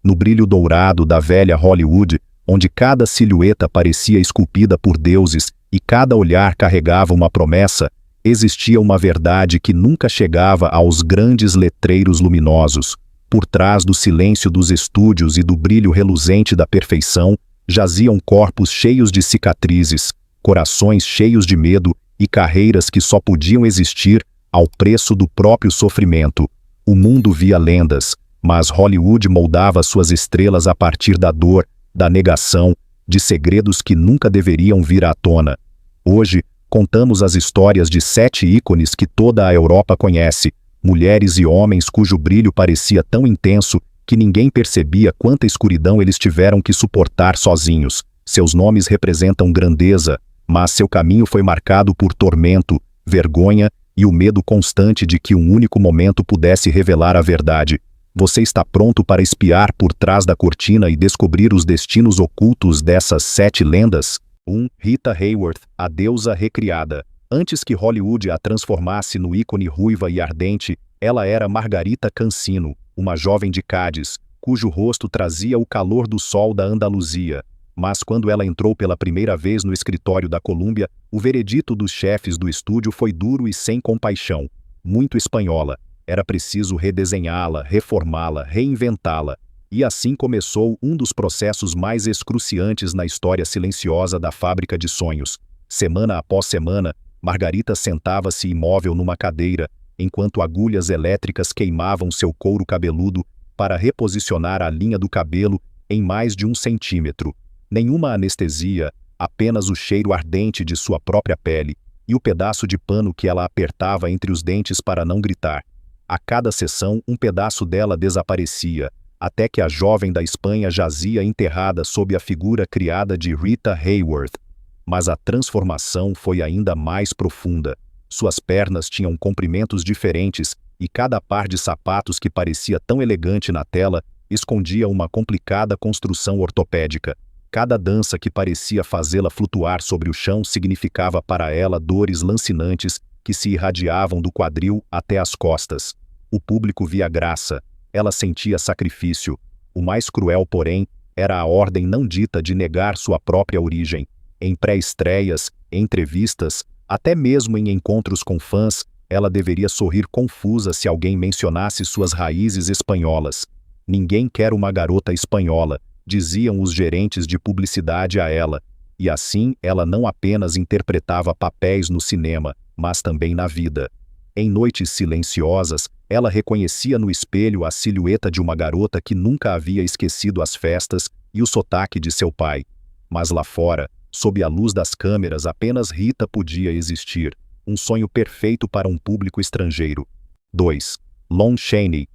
No brilho dourado da velha Hollywood, onde cada silhueta parecia esculpida por deuses e cada olhar carregava uma promessa, existia uma verdade que nunca chegava aos grandes letreiros luminosos. Por trás do silêncio dos estúdios e do brilho reluzente da perfeição, jaziam corpos cheios de cicatrizes, corações cheios de medo e carreiras que só podiam existir ao preço do próprio sofrimento. O mundo via lendas, mas Hollywood moldava suas estrelas a partir da dor, da negação, de segredos que nunca deveriam vir à tona. Hoje, contamos as histórias de 7 ícones que toda a Europa conhece, mulheres e homens cujo brilho parecia tão intenso que ninguém percebia quanta escuridão eles tiveram que suportar sozinhos. Seus nomes representam grandeza, mas seu caminho foi marcado por tormento, vergonha e o medo constante de que um único momento pudesse revelar a verdade. Você está pronto para espiar por trás da cortina e descobrir os destinos ocultos dessas 7 lendas? 1. Rita Hayworth, a deusa recriada. Antes que Hollywood a transformasse no ícone ruiva e ardente, ela era Margarita Cansino, uma jovem de Cádiz, cujo rosto trazia o calor do sol da Andaluzia. Mas quando ela entrou pela primeira vez no escritório da Colômbia, o veredito dos chefes do estúdio foi duro e sem compaixão. Muito espanhola. Era preciso redesenhá-la, reformá-la, reinventá-la. E assim começou um dos processos mais excruciantes na história silenciosa da fábrica de sonhos. Semana após semana, Margarita sentava-se imóvel numa cadeira, enquanto agulhas elétricas queimavam seu couro cabeludo para reposicionar a linha do cabelo em mais de 1 centímetro. Nenhuma anestesia, apenas o cheiro ardente de sua própria pele e o pedaço de pano que ela apertava entre os dentes para não gritar. A cada sessão, um pedaço dela desaparecia, até que a jovem da Espanha jazia enterrada sob a figura criada de Rita Hayworth. Mas a transformação foi ainda mais profunda. Suas pernas tinham comprimentos diferentes e cada par de sapatos que parecia tão elegante na tela escondia uma complicada construção ortopédica. Cada dança que parecia fazê-la flutuar sobre o chão significava para ela dores lancinantes que se irradiavam do quadril até as costas. O público via graça, ela sentia sacrifício. O mais cruel, porém, era a ordem não dita de negar sua própria origem. Em pré-estreias, em entrevistas, até mesmo em encontros com fãs, ela deveria sorrir confusa se alguém mencionasse suas raízes espanholas. Ninguém quer uma garota espanhola, diziam os gerentes de publicidade a ela, e assim ela não apenas interpretava papéis no cinema, mas também na vida. Em noites silenciosas, ela reconhecia no espelho a silhueta de uma garota que nunca havia esquecido as festas e o sotaque de seu pai. Mas lá fora, sob a luz das câmeras, apenas Rita podia existir, um sonho perfeito para um público estrangeiro. 2. Lon Chaney,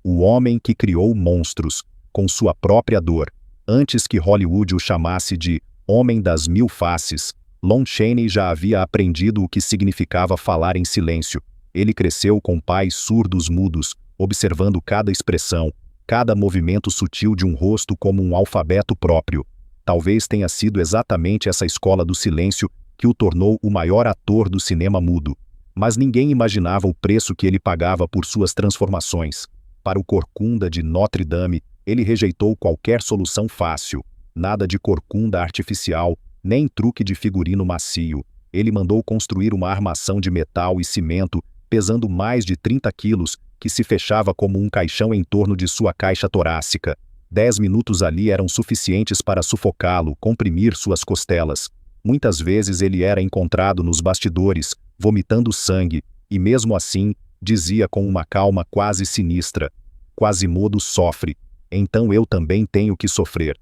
o homem que criou monstros, com sua própria dor. Antes que Hollywood o chamasse de Homem das Mil Faces, Lon Chaney já havia aprendido o que significava falar em silêncio. Ele cresceu com pais surdos mudos, observando cada expressão, cada movimento sutil de um rosto como um alfabeto próprio. Talvez tenha sido exatamente essa escola do silêncio que o tornou o maior ator do cinema mudo. Mas ninguém imaginava o preço que ele pagava por suas transformações. Para o corcunda de Notre Dame, ele rejeitou qualquer solução fácil. Nada de corcunda artificial, nem truque de figurino macio. Ele mandou construir uma armação de metal e cimento, pesando mais de 30 quilos, que se fechava como um caixão em torno de sua caixa torácica. 10 minutos ali eram suficientes para sufocá-lo, comprimir suas costelas. Muitas vezes ele era encontrado nos bastidores, vomitando sangue, e mesmo assim, dizia com uma calma quase sinistra: Quasimodo sofre, então eu também tenho que sofrer.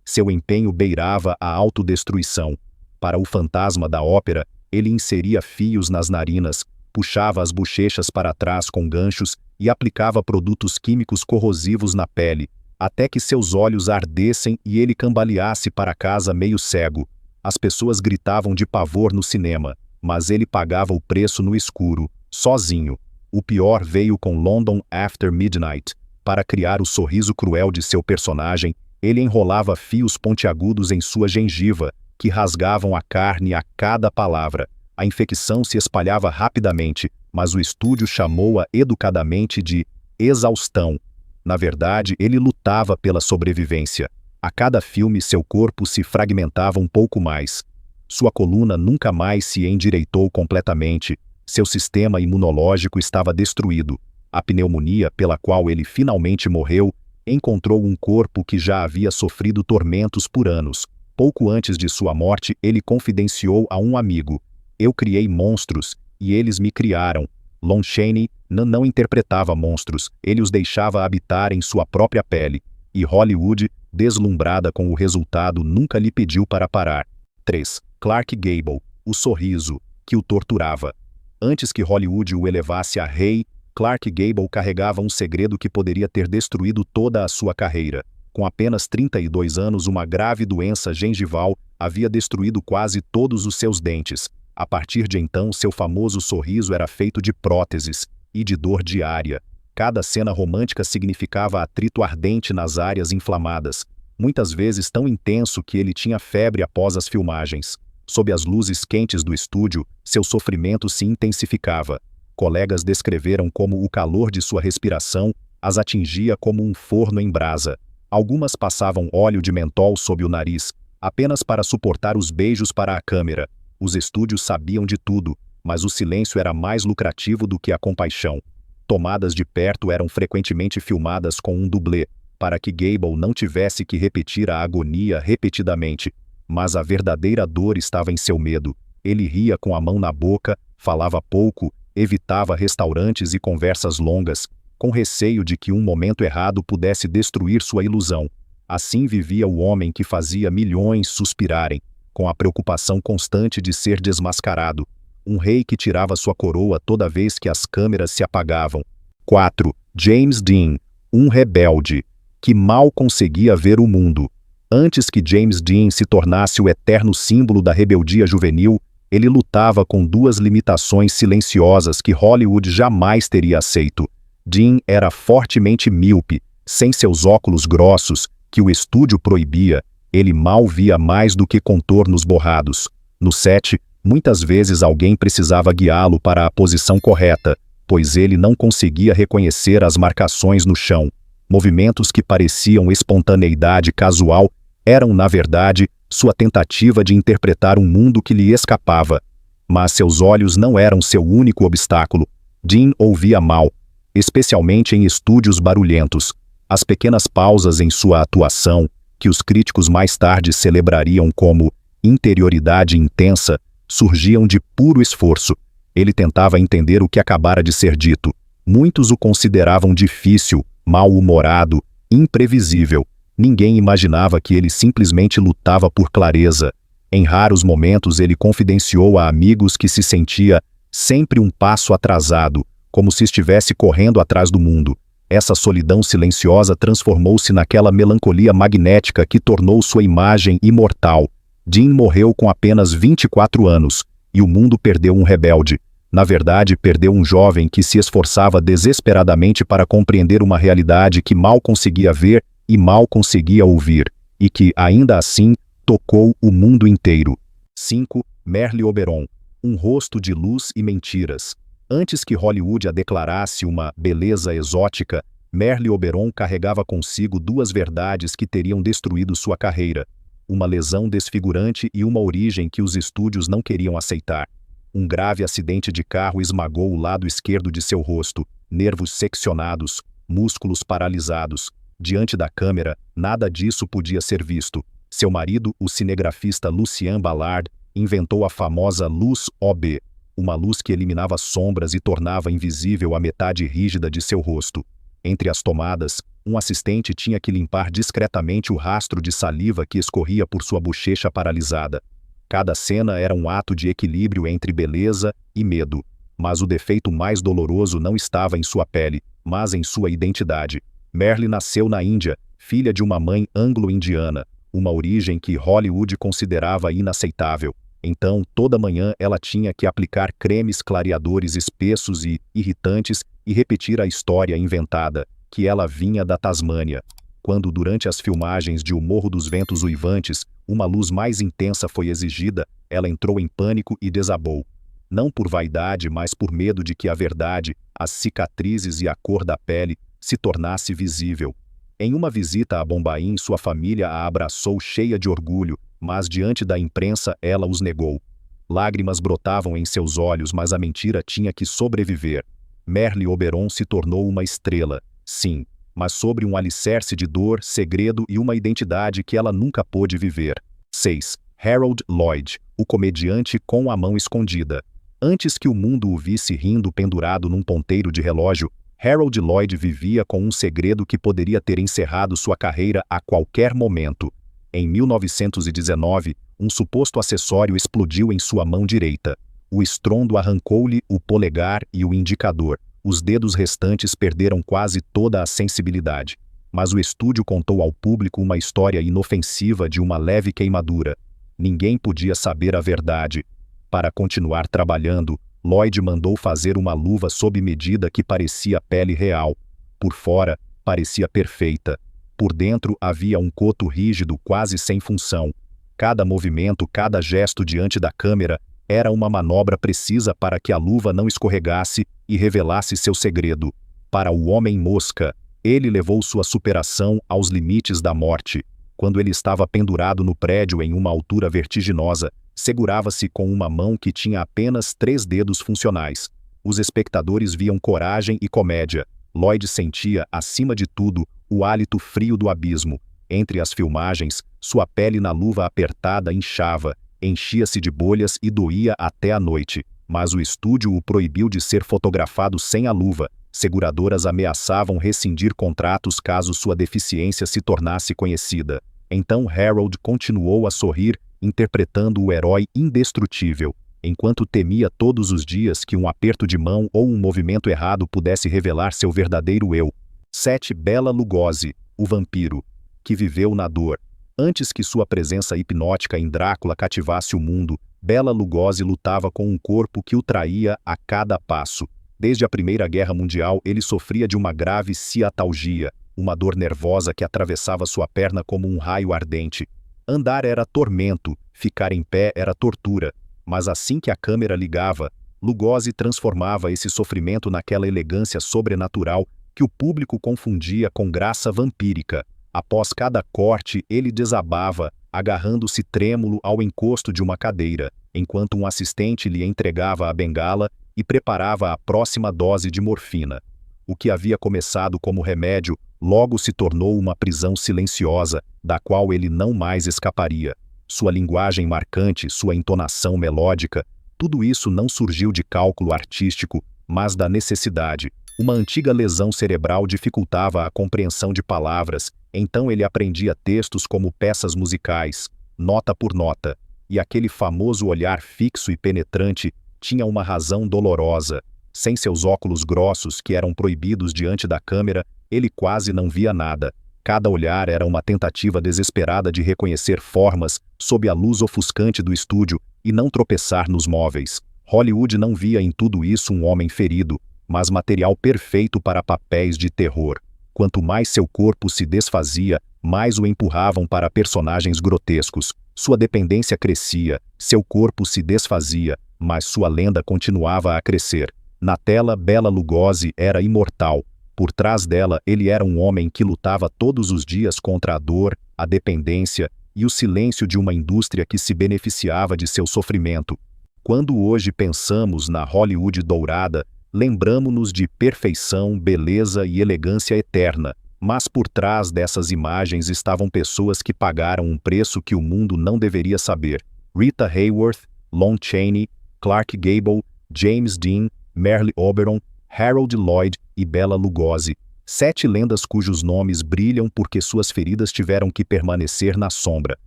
Seu empenho beirava a autodestruição. Para o fantasma da ópera, ele inseria fios nas narinas, puxava as bochechas para trás com ganchos e aplicava produtos químicos corrosivos na pele, até que seus olhos ardessem e ele cambaleasse para casa meio cego. As pessoas gritavam de pavor no cinema, mas ele pagava o preço no escuro, sozinho. O pior veio com London After Midnight. Para criar o sorriso cruel de seu personagem, ele enrolava fios pontiagudos em sua gengiva, que rasgavam a carne a cada palavra. A infecção se espalhava rapidamente, mas o estúdio chamou-a educadamente de exaustão. Na verdade, ele lutava pela sobrevivência. A cada filme, seu corpo se fragmentava um pouco mais. Sua coluna nunca mais se endireitou completamente. Seu sistema imunológico estava destruído. A pneumonia, pela qual ele finalmente morreu, encontrou um corpo que já havia sofrido tormentos por anos. Pouco antes de sua morte, ele confidenciou a um amigo: "Eu criei monstros, e eles me criaram." Lon Chaney não interpretava monstros, ele os deixava habitar em sua própria pele. E Hollywood, deslumbrada com o resultado, nunca lhe pediu para parar. 3. Clark Gable, o sorriso, que o torturava. Antes que Hollywood o elevasse a rei, Clark Gable carregava um segredo que poderia ter destruído toda a sua carreira. Com apenas 32 anos, uma grave doença gengival havia destruído quase todos os seus dentes. A partir de então, seu famoso sorriso era feito de próteses e de dor diária. Cada cena romântica significava atrito ardente nas áreas inflamadas, muitas vezes tão intenso que ele tinha febre após as filmagens. Sob as luzes quentes do estúdio, seu sofrimento se intensificava. Colegas descreveram como o calor de sua respiração as atingia como um forno em brasa. Algumas passavam óleo de mentol sob o nariz, apenas para suportar os beijos para a câmera. Os estúdios sabiam de tudo, mas o silêncio era mais lucrativo do que a compaixão. Tomadas de perto eram frequentemente filmadas com um dublê, para que Gable não tivesse que repetir a agonia repetidamente. Mas a verdadeira dor estava em seu medo. Ele ria com a mão na boca, falava pouco, evitava restaurantes e conversas longas, com receio de que um momento errado pudesse destruir sua ilusão. Assim vivia o homem que fazia milhões suspirarem, com a preocupação constante de ser desmascarado. Um rei que tirava sua coroa toda vez que as câmeras se apagavam. 4. James Dean, um rebelde, que mal conseguia ver o mundo. Antes que James Dean se tornasse o eterno símbolo da rebeldia juvenil, ele lutava com duas limitações silenciosas que Hollywood jamais teria aceito. Dean era fortemente míope, sem seus óculos grossos, que o estúdio proibia. Ele mal via mais do que contornos borrados. No set, muitas vezes alguém precisava guiá-lo para a posição correta, pois ele não conseguia reconhecer as marcações no chão. Movimentos que pareciam espontaneidade casual eram, na verdade, sua tentativa de interpretar um mundo que lhe escapava. Mas seus olhos não eram seu único obstáculo. Dean ouvia mal, especialmente em estúdios barulhentos. As pequenas pausas em sua atuação, que os críticos mais tarde celebrariam como interioridade intensa, surgiam de puro esforço. Ele tentava entender o que acabara de ser dito. Muitos o consideravam difícil, mal-humorado, imprevisível. Ninguém imaginava que ele simplesmente lutava por clareza. Em raros momentos ele confidenciou a amigos que se sentia sempre um passo atrasado, como se estivesse correndo atrás do mundo. Essa solidão silenciosa transformou-se naquela melancolia magnética que tornou sua imagem imortal. Dean morreu com apenas 24 anos, e o mundo perdeu um rebelde. Na verdade, perdeu um jovem que se esforçava desesperadamente para compreender uma realidade que mal conseguia ver e mal conseguia ouvir, e que, ainda assim, tocou o mundo inteiro. 5. Merle Oberon, um rosto de luz e mentiras. Antes que Hollywood a declarasse uma beleza exótica, Merle Oberon carregava consigo duas verdades que teriam destruído sua carreira: uma lesão desfigurante e uma origem que os estúdios não queriam aceitar. Um grave acidente de carro esmagou o lado esquerdo de seu rosto, nervos seccionados, músculos paralisados. Diante da câmera, nada disso podia ser visto. Seu marido, o cinegrafista Lucien Ballard, inventou a famosa luz OB, uma luz que eliminava sombras e tornava invisível a metade rígida de seu rosto. Entre as tomadas, um assistente tinha que limpar discretamente o rastro de saliva que escorria por sua bochecha paralisada. Cada cena era um ato de equilíbrio entre beleza e medo. Mas o defeito mais doloroso não estava em sua pele, mas em sua identidade. Merle nasceu na Índia, filha de uma mãe anglo-indiana, uma origem que Hollywood considerava inaceitável. Então, toda manhã ela tinha que aplicar cremes clareadores espessos e irritantes e repetir a história inventada, que ela vinha da Tasmânia. Quando, durante as filmagens de O Morro dos Ventos Uivantes, uma luz mais intensa foi exigida, ela entrou em pânico e desabou. Não por vaidade, mas por medo de que a verdade, as cicatrizes e a cor da pele se tornasse visível. Em uma visita a Bombaim, sua família a abraçou cheia de orgulho, mas diante da imprensa ela os negou. Lágrimas brotavam em seus olhos, mas a mentira tinha que sobreviver. Merle Oberon se tornou uma estrela, sim, mas sobre um alicerce de dor, segredo e uma identidade que ela nunca pôde viver. 6. Harold Lloyd, o comediante com a mão escondida. Antes que o mundo o visse rindo pendurado num ponteiro de relógio, Harold Lloyd vivia com um segredo que poderia ter encerrado sua carreira a qualquer momento. Em 1919, um suposto acessório explodiu em sua mão direita. O estrondo arrancou-lhe o polegar e o indicador. Os dedos restantes perderam quase toda a sensibilidade. Mas o estúdio contou ao público uma história inofensiva de uma leve queimadura. Ninguém podia saber a verdade. Para continuar trabalhando, Lloyd mandou fazer uma luva sob medida que parecia pele real. Por fora, parecia perfeita. Por dentro havia um coto rígido quase sem função. Cada movimento, cada gesto diante da câmera era uma manobra precisa para que a luva não escorregasse e revelasse seu segredo. Para o Homem-Mosca, ele levou sua superação aos limites da morte. Quando ele estava pendurado no prédio em uma altura vertiginosa, segurava-se com uma mão que tinha apenas 3 dedos funcionais. Os espectadores viam coragem e comédia. Lloyd sentia, acima de tudo, o hálito frio do abismo. Entre as filmagens, sua pele na luva apertada inchava, enchia-se de bolhas e doía até a noite. Mas o estúdio o proibiu de ser fotografado sem a luva. Seguradoras ameaçavam rescindir contratos caso sua deficiência se tornasse conhecida. Então Harold continuou a sorrir, interpretando o herói indestrutível, enquanto temia todos os dias que um aperto de mão ou um movimento errado pudesse revelar seu verdadeiro eu. 7. Bela Lugosi, o vampiro, que viveu na dor. Antes que sua presença hipnótica em Drácula cativasse o mundo, Bela Lugosi lutava com um corpo que o traía a cada passo. Desde a Primeira Guerra Mundial, ele sofria de uma grave ciatalgia, uma dor nervosa que atravessava sua perna como um raio ardente. Andar era tormento, ficar em pé era tortura. Mas assim que a câmera ligava, Lugosi transformava esse sofrimento naquela elegância sobrenatural que o público confundia com graça vampírica. Após cada corte, ele desabava, agarrando-se trêmulo ao encosto de uma cadeira, enquanto um assistente lhe entregava a bengala e preparava a próxima dose de morfina. O que havia começado como remédio logo se tornou uma prisão silenciosa, da qual ele não mais escaparia. Sua linguagem marcante, sua entonação melódica, tudo isso não surgiu de cálculo artístico, mas da necessidade. Uma antiga lesão cerebral dificultava a compreensão de palavras, então ele aprendia textos como peças musicais, nota por nota, e aquele famoso olhar fixo e penetrante tinha uma razão dolorosa. Sem seus óculos grossos, que eram proibidos diante da câmera, ele quase não via nada. Cada olhar era uma tentativa desesperada de reconhecer formas sob a luz ofuscante do estúdio e não tropeçar nos móveis. Hollywood não via em tudo isso um homem ferido, mas material perfeito para papéis de terror. Quanto mais seu corpo se desfazia, mais o empurravam para personagens grotescos. Sua dependência crescia, seu corpo se desfazia, mas sua lenda continuava a crescer. Na tela, Bela Lugosi era imortal. Por trás dela, ele era um homem que lutava todos os dias contra a dor, a dependência e o silêncio de uma indústria que se beneficiava de seu sofrimento. Quando hoje pensamos na Hollywood dourada, lembramo-nos de perfeição, beleza e elegância eterna, mas por trás dessas imagens estavam pessoas que pagaram um preço que o mundo não deveria saber. Rita Hayworth, Lon Chaney, Clark Gable, James Dean, Merle Oberon, Harold Lloyd e Bela Lugosi. 7 lendas cujos nomes brilham porque suas feridas tiveram que permanecer na sombra.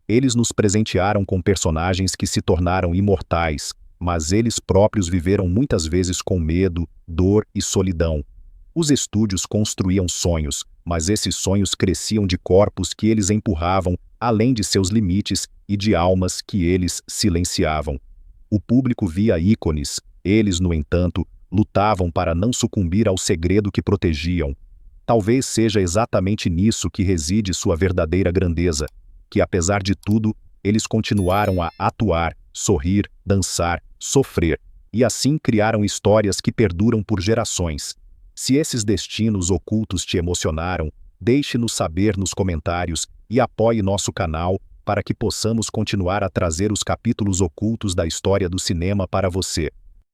Eles nos presentearam com personagens que se tornaram imortais, mas eles próprios viveram muitas vezes com medo, dor e solidão. Os estúdios construíam sonhos, mas esses sonhos cresciam de corpos que eles empurravam além de seus limites e de almas que eles silenciavam. O público via ícones, eles, no entanto, lutavam para não sucumbir ao segredo que protegiam. Talvez seja exatamente nisso que reside sua verdadeira grandeza, que apesar de tudo, eles continuaram a atuar, sorrir, dançar, sofrer, e assim criaram histórias que perduram por gerações. Se esses destinos ocultos te emocionaram, deixe-nos saber nos comentários e apoie nosso canal para que possamos continuar a trazer os capítulos ocultos da história do cinema para você.